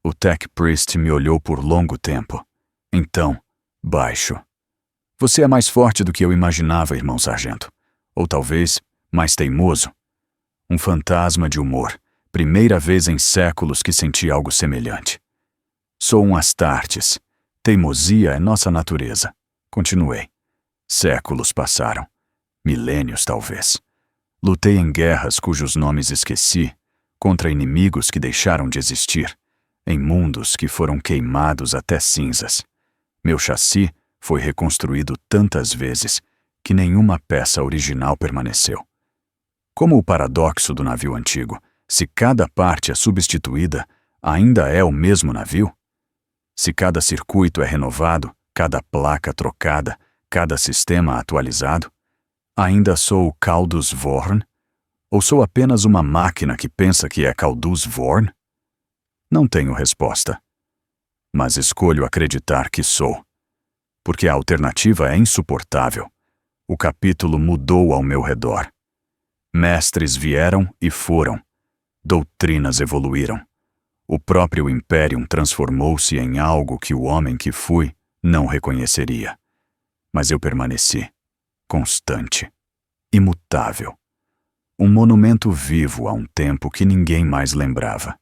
O Tech Priest me olhou por longo tempo. Então, baixo. Você é mais forte do que eu imaginava, irmão sargento. Ou talvez, mais teimoso. Um fantasma de humor. Primeira vez em séculos que senti algo semelhante. Sou um Astartes. Teimosia é nossa natureza. Continuei. Séculos passaram. Milênios, talvez. Lutei em guerras cujos nomes esqueci, contra inimigos que deixaram de existir, em mundos que foram queimados até cinzas. Meu chassi foi reconstruído tantas vezes que nenhuma peça original permaneceu. Como o paradoxo do navio antigo, se cada parte é substituída, ainda é o mesmo navio? Se cada circuito é renovado, cada placa trocada, cada sistema atualizado, ainda sou Kaldus Vorn? Ou sou apenas uma máquina que pensa que é Kaldus Vorn? Não tenho resposta. Mas escolho acreditar que sou. Porque a alternativa é insuportável. O capítulo mudou ao meu redor. Mestres vieram e foram. Doutrinas evoluíram. O próprio Imperium transformou-se em algo que o homem que fui não reconheceria. Mas eu permaneci, constante, imutável. Um monumento vivo a um tempo que ninguém mais lembrava.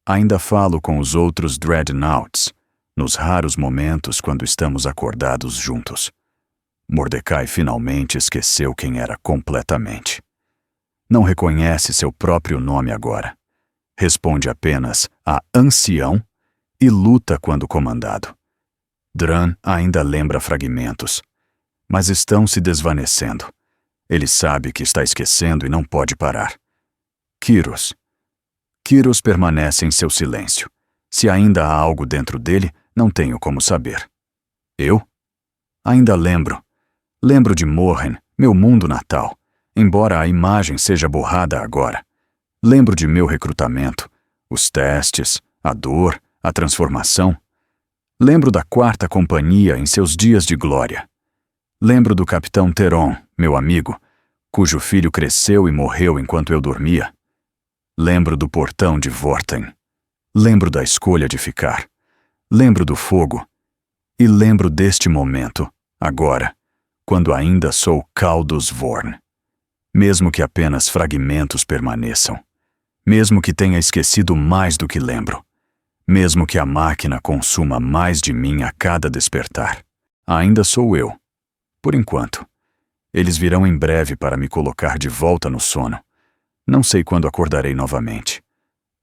Ainda falo com os outros Dreadnoughts, nos raros momentos quando estamos acordados juntos. Mordecai finalmente esqueceu quem era completamente. Não reconhece seu próprio nome agora. Responde apenas a ancião e luta quando comandado. Dran ainda lembra fragmentos, mas estão se desvanecendo. Ele sabe que está esquecendo e não pode parar. Kyros permanece em seu silêncio. Se ainda há algo dentro dele, não tenho como saber. Eu? Ainda lembro. Lembro de Morhen, meu mundo natal, embora a imagem seja borrada agora. Lembro de meu recrutamento, os testes, a dor, a transformação. Lembro da 4ª Companhia em seus dias de glória. Lembro do Capitão Teron, meu amigo, cujo filho cresceu e morreu enquanto eu dormia. Lembro do portão de Vorten. Lembro da escolha de ficar. Lembro do fogo. E lembro deste momento, agora, quando ainda sou Kaldus Vorn. Mesmo que apenas fragmentos permaneçam. Mesmo que tenha esquecido mais do que lembro. Mesmo que a máquina consuma mais de mim a cada despertar. Ainda sou eu. Por enquanto. Eles virão em breve para me colocar de volta no sono. Não sei quando acordarei novamente.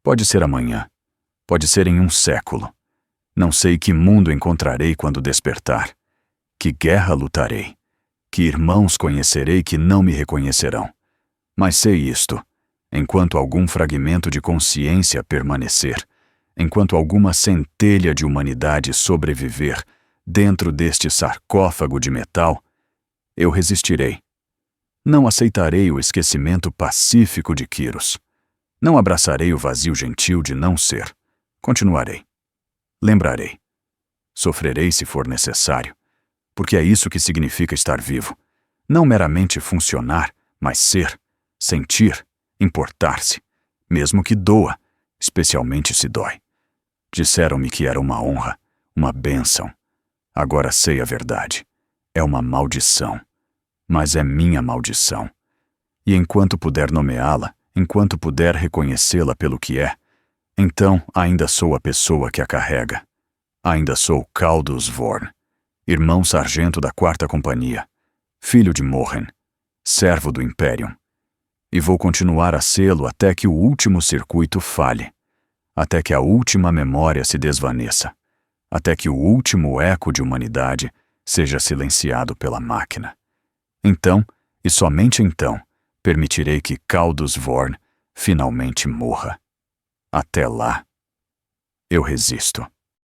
Pode ser amanhã. Pode ser em um século. Não sei que mundo encontrarei quando despertar. Que guerra lutarei. Que irmãos conhecerei que não me reconhecerão. Mas sei isto. Enquanto algum fragmento de consciência permanecer, enquanto alguma centelha de humanidade sobreviver dentro deste sarcófago de metal, eu resistirei. Não aceitarei o esquecimento pacífico de Kyros. Não abraçarei o vazio gentil de não ser. Continuarei. Lembrarei. Sofrerei se for necessário, porque é isso que significa estar vivo. Não meramente funcionar, mas ser, sentir, importar-se, mesmo que doa, especialmente se dói. Disseram-me que era uma honra, uma bênção. Agora sei a verdade. É uma maldição. Mas é minha maldição. E enquanto puder nomeá-la, enquanto puder reconhecê-la pelo que é, então ainda sou a pessoa que a carrega. Ainda sou Kaldus Vorn, irmão sargento da 4ª Companhia, filho de Morhen, servo do Imperium. E vou continuar a sê-lo até que o último circuito falhe, até que a última memória se desvaneça, até que o último eco de humanidade seja silenciado pela máquina. Então, e somente então, permitirei que Kaldus Vorn finalmente morra. Até lá, eu resisto.